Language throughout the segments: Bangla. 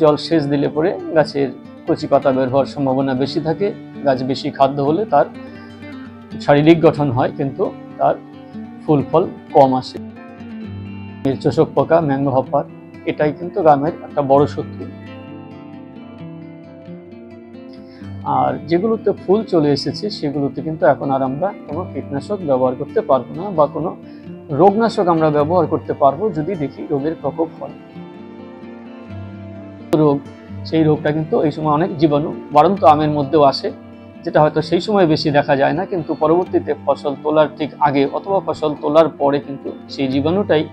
জল সেচ দিলে পরে গাছের কচি পাতা বের হওয়ার সম্ভাবনা বেশি থাকে। গাছ বেশি খাদ্য হলে তার শারীরিক গঠন হয়, কিন্তু তার ফুল ফল কম আসে। চোষক পোকা, ম্যাঙ্গো হপার, এটাই কিন্তু আমের একটা বড় শত্রু। আর যেগুলোতে ফুল চলে এসেছে সেগুলোতে কিন্তু এখন আর আমরা কোনো কীটনাশক ব্যবহার করতে পারবো না, বা কোনো রোগনাশক আমরা ব্যবহার করতে পারবো যদি দেখি রোগের প্রকোপ হয়। রোগ, সেই রোগটা কিন্তু এই সময় অনেক জীবাণু বাড়ন্ত আমের মধ্যেও আসে, যেটা হয়তো সেই সময় বেশি দেখা যায় না, কিন্তু পরবর্তীতে ফসল তোলার ঠিক আগে অথবা ফসল তোলার পরে কিন্তু সেই জীবাণুটাই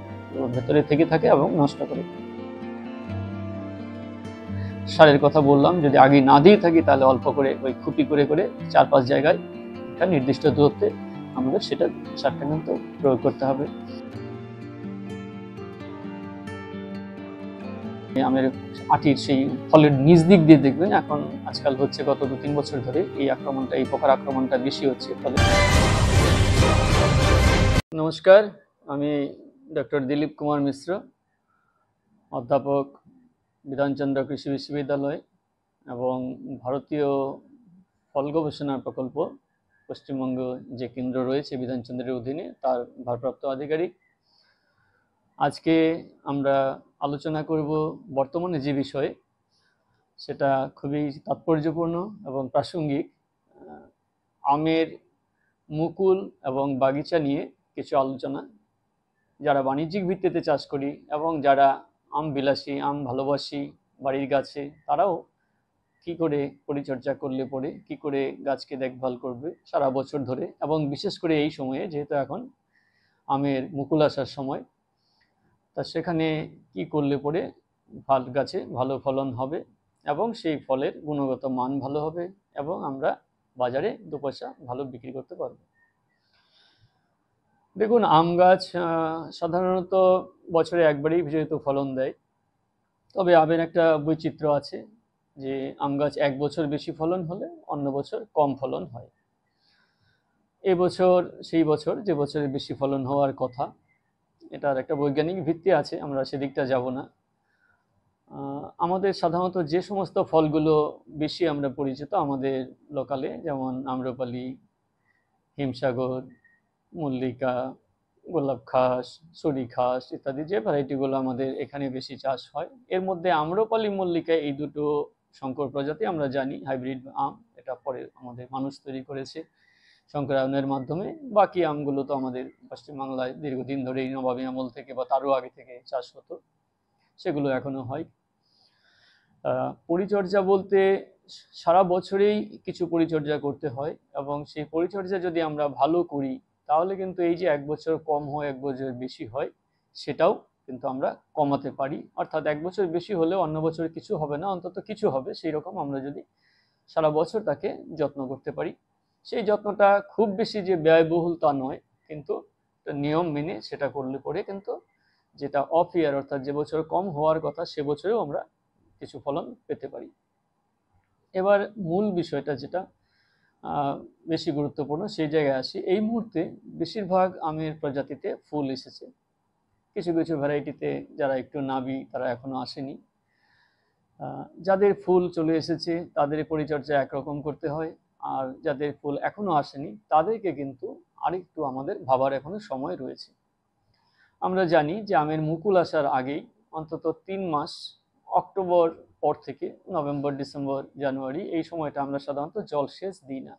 ভেতরে থেকে থাকে এবং নষ্ট করে। সারের কথা বললাম, যদি আগে না দিয়ে থাকি তাহলে অল্প করে ওই খুপি করে করে 4-5 জায়গায় একটা নির্দিষ্ট দূরত্বে আমাদের সেটা সারটা কিন্তু প্রয়োগ করতে হবে। আমের আটির সেই ফলের নিচ দিক দিয়ে দেখবেন এখন আজকাল হচ্ছে, গত 2-3 বছর ধরে এই আক্রমণটা, এই পোকার আক্রমণটা বেশি হচ্ছে। ফলে নমস্কার, আমি ডক্টর দিলীপ কুমার মিশ্র, অধ্যাপক, বিধানচন্দ্র কৃষি বিশ্ববিদ্যালয় এবং ভারতীয় ফল গবেষণা প্রকল্প পশ্চিমবঙ্গ যে কেন্দ্র রয়েছে বিধানচন্দ্রের অধীনে, তার ভারপ্রাপ্ত আধিকারিক। আজকে আমরা আলোচনা করব বর্তমানে যে বিষয়ে, সেটা খুবই তাৎপর্যপূর্ণ এবং প্রাসঙ্গিক। আমের মুকুল এবং বাগিচা নিয়ে কিছু আলোচনা। যারা বাণিজ্যিক ভিত্তিতে চাষ করি এবং যারা আম বিলাসী, আম ভালোবাসি বাড়ির গাছে, তারাও কি করে পরিচর্যা করলে পরে কি করে গাছকে দেখভাল করবে সারা বছর ধরে, এবং বিশেষ করে এই সময়ে যেহেতু এখন আমের মুকুল আসার সময়, তা সেখানে কি করলে পরে গাছে ভালো ফলন হবে এবং সেই ফলের গুণগত মান ভালো হবে এবং আমরা বাজারে 2 পয়সা ভালো বিক্রি করতে পারবো। দেখুন, আম গাছ সাধারণত বছরে একবারই যেহেতু ফলন দেয়, তবে আমের একটা বৈচিত্র্য আছে যে আম গাছ 1 বছর বেশি ফলন হলে অন্য বছর কম ফলন হয়। এবছর সেই বছর যে বছরে বেশি ফলন হওয়ার কথা, এটার একটা বৈজ্ঞানিক ভিত্তি আছে, আমরা সেদিকটা যাব না। আমাদের সাধারণত যে সমস্ত ফলগুলো বেশি আমরা পরিচিত আমাদের লোকালে, যেমন আম্রপালি, হিমসাগর, মল্লিকা, গোলাপ খাস, সরি খাস ইত্যাদি যে ভ্যারাইটিগুলো আমাদের এখানে বেশি চাষ হয়, এর মধ্যে আম্রপালি, মল্লিকা এই দুটো সংকর প্রজাতি আমরা জানি হাইব্রিড আম, এটা পরে আমাদের মানুষ তৈরি করেছে সংকরায়নের মাধ্যমে। বাকি আমগুলো তো আমাদের পশ্চিমবাংলায় দীর্ঘদিন ধরেই নবাবী আমল থেকে বা তারও আগে থেকে চাষ হতো, সেগুলো এখনো হয়। পরিচর্যা বলতে সারা বছরেই কিছু পরিচর্যা করতে হয়, এবং সেই পরিচর্যা যদি আমরা ভালো করি তাহলে কিন্তু এই যে 1 বছর কম হয় 1 বছর বেশি হয়, সেটাও কিন্তু আমরা কমাতে পারি। অর্থাৎ 1 বছর বেশি হলে অন্য বছর কিছু হবে না, অন্তত কিছু হবে, সেই রকম আমরা যদি সারা বছর তাকে যত্ন করতে পারি। সেই যত্নটা খুব বেশি যে ব্যয়বহুল তা নয়, কিন্তু নিয়ম মেনে সেটা করলে পরে কিন্তু যেটা অফ ইয়ার, অর্থাৎ যে বছর কম হওয়ার কথা সে বছরেও আমরা কিছু ফলন পেতে পারি। এবার মূল বিষয়টা যেটা বেশি গুরুত্বপূর্ণ, সেই জায়গায় আসি। এই মুহূর্তে বেশিরভাগ আমের প্রজাতিতে ফুল এসেছে, কিছু কিছু ভ্যারাইটিতে যারা একটু নাবি তারা এখনো আসেনি। যাদের ফুল চলে এসেছে তাদের পরিচর্যা একরকম করতে হয়, আর যাদের ফুল এখনো আসেনি তাদেরকে কিন্তু আরেকটু আমাদের ভাবার এখনো সময় রয়েছে। আমরা জানি যে আমের মুকুল আসার আগেই অন্তত 3 মাস, অক্টোবর পর থেকে নভেম্বর, ডিসেম্বর, জানুয়ারি, এই সময়টা আমরা সাধারণত জল সেচ দিই না।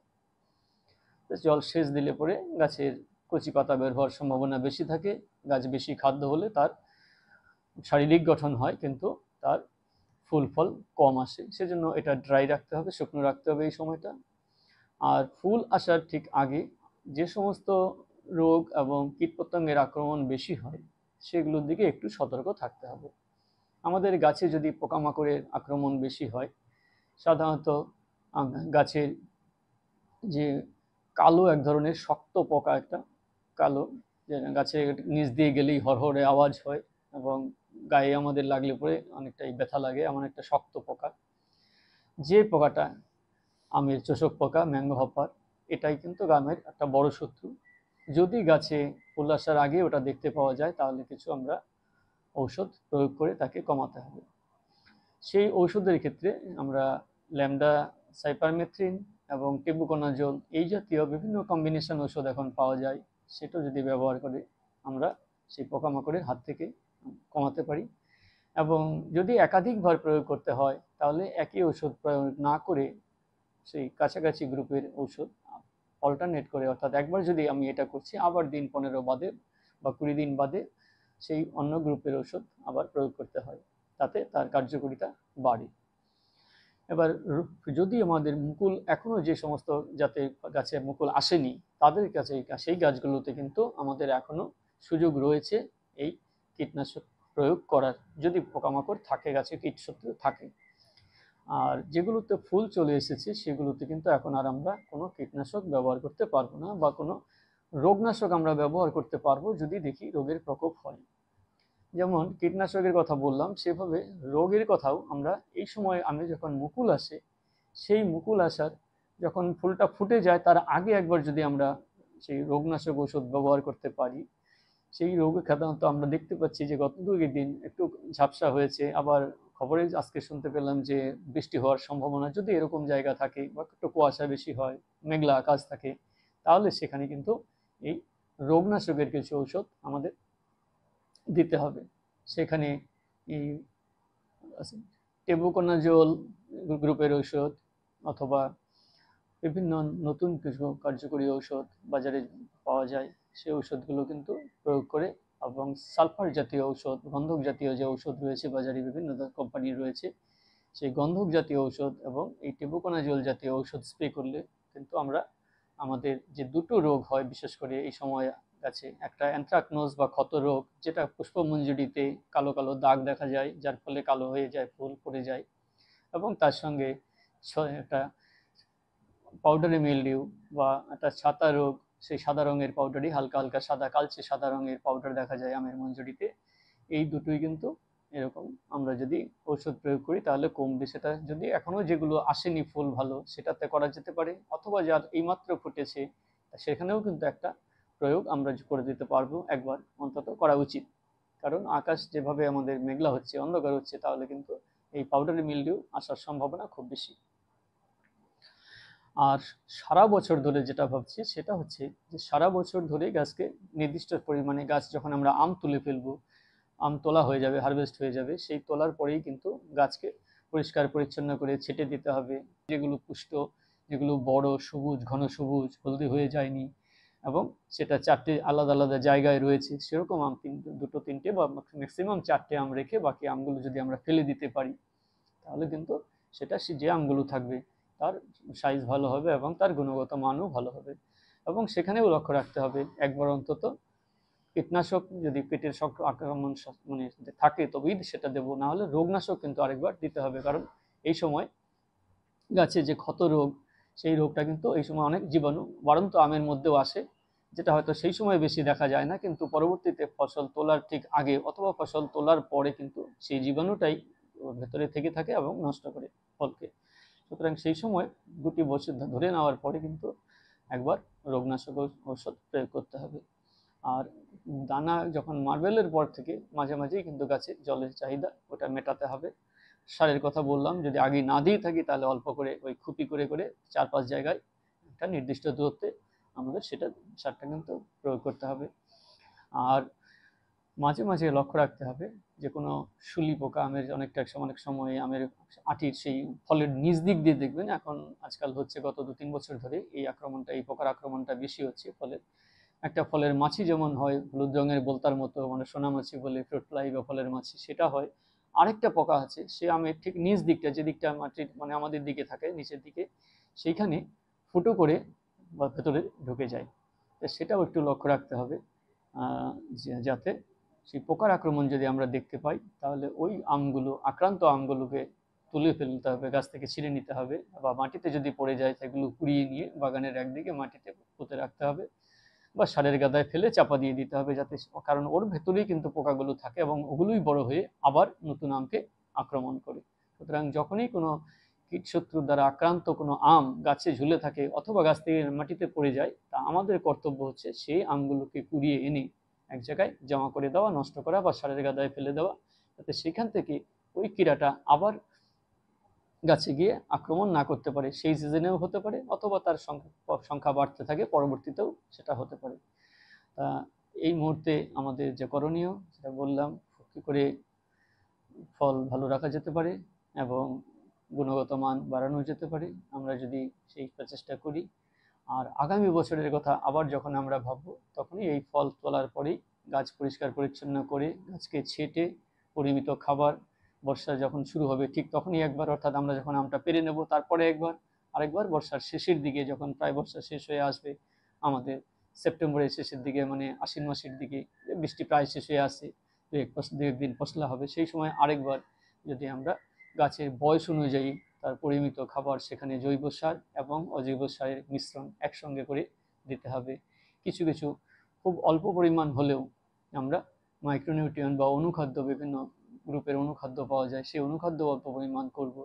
জল সেচ দিলে পরে গাছের কচি পাতা বের হওয়ার সম্ভাবনা বেশি থাকে। গাছ বেশি খাদ্য হলে তার শারীরিক গঠন হয়, কিন্তু তার ফুল ফল কম আসে। সেজন্য এটা ড্রাই রাখতে হবে, শুকনো রাখতে হবে এই সময়টা। আর ফুল আসার ঠিক আগে যে সমস্ত রোগ এবং কীটপতঙ্গের আক্রমণ বেশি হয় সেগুলোর দিকে একটু সতর্ক থাকতে হবে। আমাদের গাছে যদি পোকামাকড়ের আক্রমণ বেশি হয়, সাধারণত গাছের যে কালো এক ধরনের শক্ত পোকা, একটা কালো, যে গাছের নিচ দিয়ে গেলেই হরহরে আওয়াজ হয় এবং গায়ে আমাদের লাগলে পরে অনেকটাই ব্যথা লাগে, এমন একটা শক্ত পোকা, যে পোকাটা আমের চোষক পোকা, ম্যাঙ্গো হপার, এটাই কিন্তু আমের একটা বড় শত্রু। যদি গাছে ফুল আসার আগে ওটা দেখতে পাওয়া যায় তাহলে কিছু আমরা ঔষধ প্রয়োগ করে তাকে কমাতে হবে। সেই ঔষধের ক্ষেত্রে আমরা ল্যামডা সাইপারমেথ্রিন এবং টেবুকোনাজোল এই জাতীয় বিভিন্ন কম্বিনেশন ওষুধ এখন পাওয়া যায়, সেটা যদি ব্যবহার করে আমরা সেই পোকামাকড়ের হাত থেকে কমাতে পারি। এবং যদি একাধিকবার প্রয়োগ করতে হয় তাহলে একই ওষুধ প্রয়োগ না করে সেই কাছাকাছি গ্রুপের ওষুধ অল্টারনেট করে, অর্থাৎ একবার যদি আমি এটা করছি আবার দিন 15 বাদে বা 20 দিন বাদে সেই অন্য গ্রুপের ওষুধ আবার প্রয়োগ করতে হয়, তাতে তার কার্যকারিতা বাড়ে। এবার যদি আমাদের মুকুল এখনো যে সমস্ত জাতের গাছে মুকুল আসেনি তাদের কাছে সেই গাছগুলোতে কিন্তু আমাদের এখনো সুযোগ রয়েছে এই কীটনাশক প্রয়োগ করার, যদি পোকামাকড় থাকে গাছে, কীটশত্রু থাকে। আর যেগুলোতে ফুল চলে এসেছে সেগুলোতে কিন্তু এখন আর আমরা কোনো কীটনাশক ব্যবহার করতে পারবো না, বা কোনো রোগনাশক আমরা ব্যবহার করতে পারবো যদি দেখি রোগের প্রকোপ হয়। যেমন কীটনাশকের কথা বললাম, সেভাবে রোগের কথাও আমরা এই সময় আমি যখন মুকুল আসে, সেই মুকুল আসার যখন ফুলটা ফুটে যায় তার আগে একবার যদি আমরা সেই রোগনাশক ওষুধ ব্যবহার করতে পারি, সেই রোগে সাধারণত আমরা দেখতে পাচ্ছি যে গত 2 দিন একটু ঝাপসা হয়েছে, আবার খবরে আজকে শুনতে পেলাম যে বৃষ্টি হওয়ার সম্ভাবনা, যদি এরকম জায়গা থাকে বা একটু কুয়াশা বেশি হয়, মেঘলা আকাশ থাকে, তাহলে সেখানে কিন্তু এই রোগনাশকের কিছু ঔষধ আমাদের দিতে হবে। সেখানে এই টেবুকোনাজোল গ্রুপের ঔষধ অথবা বিভিন্ন নতুন কিছু কার্যকরী ঔষধ বাজারে পাওয়া যায়, সেই ঔষধগুলো কিন্তু প্রয়োগ করে, এবং সালফার জাতীয় ঔষধ, গন্ধক জাতীয় যে ঔষধ রয়েছে বাজারে বিভিন্ন কোম্পানির রয়েছে, সেই গন্ধক জাতীয় ঔষধ এবং এই টেবুকোনাজোল জাতীয় ঔষধ স্প্রে করলে কিন্তু আমরা আমাদের যে দুটো রোগ হয় বিশেষ করে এই সময় গাছে, একটা অ্যানথ্রাকনোজ বা ক্ষত রোগ, যেটা পুষ্পমঞ্জুরিতে কালো কালো দাগ দেখা যায় যার ফলে কালো হয়ে যায়, ফুল পড়ে যায়, এবং তার সঙ্গে একটা পাউডারি মিলডিউ বা একটা ছাতা রোগ, সেই সাদা রঙের পাউডারি, হালকা হালকা সাদা, কালচে সাদা রঙের পাউডার দেখা যায় আমের মঞ্জুরিতে। এই দুটোই কিন্তু এরকম আমরা যদি ওষুধ প্রয়োগ করি তাহলে কমবে। সেটা যদি এখনো যেগুলো আসেনি ফুল ভালো সেটাতে করা যেতে পারে, অথবা যার এইমাত্র ফুটেছে সেখানেও কিন্তু একটা প্রয়োগ আমরা করে দিতে পারবো, একবার অন্তত করা উচিত। কারণ আকাশ যেভাবে আমাদের মেঘলা হচ্ছে, অন্ধকার হচ্ছে, তাহলে কিন্তু এই পাউডারি মিলডিউ আসার সম্ভাবনা খুব বেশি। আর সারা বছর ধরে যেটা ভাবছি সেটা হচ্ছে যে সারা বছর ধরে গাছকে নির্দিষ্ট পরিমাণে, গাছ যখন আমরা আম তুলে ফেলবো, আম তোলা হয়ে যাবে, হারভেস্ট হয়ে যাবে, সেই তোলার পরেই কিন্তু গাছকে পরিষ্কার পরিচ্ছন্ন করে ছেটে দিতে হবে। যেগুলো পুষ্ট, যেগুলো বড়, সবুজ, ঘন সবুজ, হলদে হয়ে যায়নি, এবং সেটা 4টে আলাদা আলাদা জায়গায় রয়েছে, সেরকম আম 2টো 3টে বা ম্যাক্সিমাম 4টে আম রেখে বাকি আমগুলো যদি আমরা ফেলে দিতে পারি, তাহলে কিন্তু সেটা যে আমগুলো থাকবে তার সাইজ ভালো হবে এবং তার গুণগত মানও ভালো হবে। এবং সেখানেও লক্ষ্য রাখতে হবে একবার অন্তত কীটনাশক, যদি পেটের আক্রমণ মানে থাকে তবেই সেটা দেবো, না হলে রোগনাশক কিন্তু আরেকবার দিতে হবে। কারণ এই সময় গাছে যে ক্ষত রোগ, সেই রোগটা কিন্তু এই সময় অনেক জীবাণু বাড়ন্ত আমের মধ্যেও আসে, যেটা হয়তো সেই সময় বেশি দেখা যায় না, কিন্তু পরবর্তীতে ফসল তোলার ঠিক আগে অথবা ফসল তোলার পরে কিন্তু সেই জীবাণুটাই ভেতরে থেকে থাকে এবং নষ্ট করে ফলকে। সুতরাং সেই সময় 2টি বছর ধরে নেওয়ার পরে কিন্তু একবার রোগনাশক ঔষধ প্রয়োগ করতে হবে। আর দানা যখন মার্বেলের পর থেকে মাঝে মাঝেই কিন্তু গাছে জলের চাহিদা ওটা মেটাতে হবে। সারের কথা বললাম, যদি আগে না দিয়ে থাকি তাহলে অল্প করে ওই খুপি করে করে 4-5 জায়গায় একটা নির্দিষ্ট দূরত্বে আমাদের সেটা সারটা কিন্তু প্রয়োগ করতে হবে। আর মাঝে মাঝে লক্ষ্য রাখতে হবে যে কোনো শুলি পোকা, আমের অনেক সময় আমের আটির সেই ফলের নিচ দিক দিয়ে দেখবেন এখন আজকাল হচ্ছে, গত 2-3 বছর ধরে এই আক্রমণটা, এই পোকার আক্রমণটা বেশি হচ্ছে। ফলের একটা ফলের মাছি যেমন হয় হলুদ রঙের বলতার মতো, মানে সোনা মাছি বলে, ফ্রুট ফ্লাই বা ফলের মাছি, সেটা হয়। আরেকটা পোকা আছে, সে আমের ঠিক নিচ দিকটা, যে দিকটা মাটির মানে আমাদের দিকে থাকে নিচের দিকে, সেইখানে ফুটো করে বা ভেতরে ঢুকে যায়। তো সেটাও একটু লক্ষ্য রাখতে হবে, যাতে সেই পোকার আক্রমণ যদি আমরা দেখতে পাই তাহলে ওই আমগুলো, আক্রান্ত আমগুলোকে তুলে ফেলতে হবে, গাছ থেকে ছিঁড়ে নিতে হবে, বা মাটিতে যদি পড়ে যায় সেগুলো কুড়িয়ে নিয়ে বাগানের একদিকে মাটিতে পুঁতে রাখতে হবে, বা সারের গাদায় ফেলে চাপা দিয়ে দিতে হবে, যাতে, কারণ ওর ভেতরেই কিন্তু পোকাগুলো থাকে এবং ওগুলোই বড় হয়ে আবার নতুন আমকে আক্রমণ করে। সুতরাং যখনই কোনো কীটশত্রুর দ্বারা আক্রান্ত কোনো আম গাছে ঝুলে থাকে অথবা গাছ থেকে মাটিতে পড়ে যায়, তা আমাদের কর্তব্য হচ্ছে সেই আমগুলোকে কুড়িয়ে এনে এক জায়গায় জমা করে দেওয়া, নষ্ট করা বা সারের গাদায় ফেলে দেওয়া, যাতে সেখান থেকে ওই কীড়াটা আবার গাছে গিয়ে আক্রমণ না করতে পারে, সেই সিজনেও হতে পারে, অথবা তার সংখ্যা বাড়তে থাকে, পরবর্তীতেও সেটা হতে পারে। তা এই মুহূর্তে আমাদের যে করণীয়, সেটা বললাম, কী করে ফল ভালো রাখা যেতে পারে এবং গুণগত মান বাড়ানো যেতে পারে, আমরা যদি সেই প্রচেষ্টা করি। আর আগামী বছরের কথা আবার যখন আমরা ভাববো, তখনই এই ফল তোলার পরেই গাছ পরিষ্কার পরিচ্ছন্ন করে, গাছকে ছেটে পরিমিত খাবার, বর্ষা যখন শুরু হবে ঠিক তখনই একবার, অর্থাৎ আমরা যখন আমটা পেরে নেব তারপরে একবার, আরেকবার বর্ষার শেষের দিকে, যখন প্রায় বর্ষা শেষ হয়ে আসবে আমাদের সেপ্টেম্বরের শেষের দিকে, মানে আশ্বিন মাসের দিকে, বৃষ্টি প্রায় শেষ হয়ে আসে, দু একদিন পশলা হবে, সেই সময় আরেকবার যদি আমরা গাছের বয়স অনুযায়ী তার পরিমিত খাবার, সেখানে জৈব সার এবং অজৈব সারের মিশ্রণ একসঙ্গে করে দিতে হবে। কিছু কিছু খুব অল্প পরিমাণ হলেও আমরা মাইক্রোনিউট্রিয়েন্ট বা অনুখাদ্য, বিভিন্ন গ্রুপের অনুখাদ্য পাওয়া যায়, সেই অনুখাদ্য অল্প পরিমাণ করব।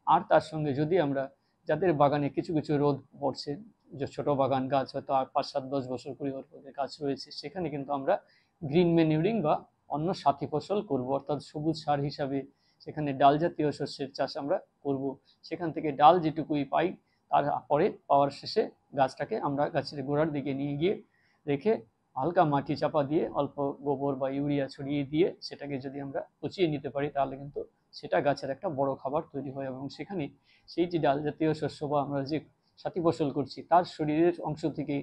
আর তার সঙ্গে যদি আমরা, যাদের বাগানে কিছু কিছু রোদ পড়ছে, যে ছোট বাগান, গাছ হয়তো 5, 7, 10 বছর পরিবর্তনের গাছ রয়েছে, সেখানে কিন্তু আমরা গ্রিন ম্যানিউরিং বা অন্য সাথী ফসল করব, অর্থাৎ সবুজ সার হিসাবে সেখানে ডাল জাতীয় শস্যের চাষ আমরা করব। সেখান থেকে ডাল যেটুকুই পাই, তারপরে পাওয়ার শেষে গাছটাকে আমরা গাছের গোড়ার দিকে নিয়ে গিয়ে রেখে হালকা মাটি চাপা দিয়ে অল্প গোবর বা ইউরিয়া ছড়িয়ে দিয়ে সেটাকে যদি আমরা পচিয়ে নিতে পারি, তাহলে কিন্তু সেটা গাছের একটা বড় খাবার তৈরি হয়, এবং সেখানে সেই যে ডাল জাতীয় শস্য বা আমরা যে সাথী ফসল করছি, তার শরীরের অংশ থেকে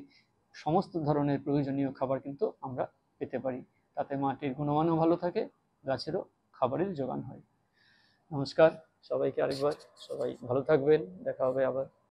সমস্ত ধরনের প্রয়োজনীয় খাবার কিন্তু আমরা পেতে পারি। তাতে মাটির গুণমানও ভালো থাকে, গাছেরও খাবারের যোগান হয়। নমস্কার সবাইকে আরেকবার, সবাই ভালো থাকবেন, দেখা হবে আবার।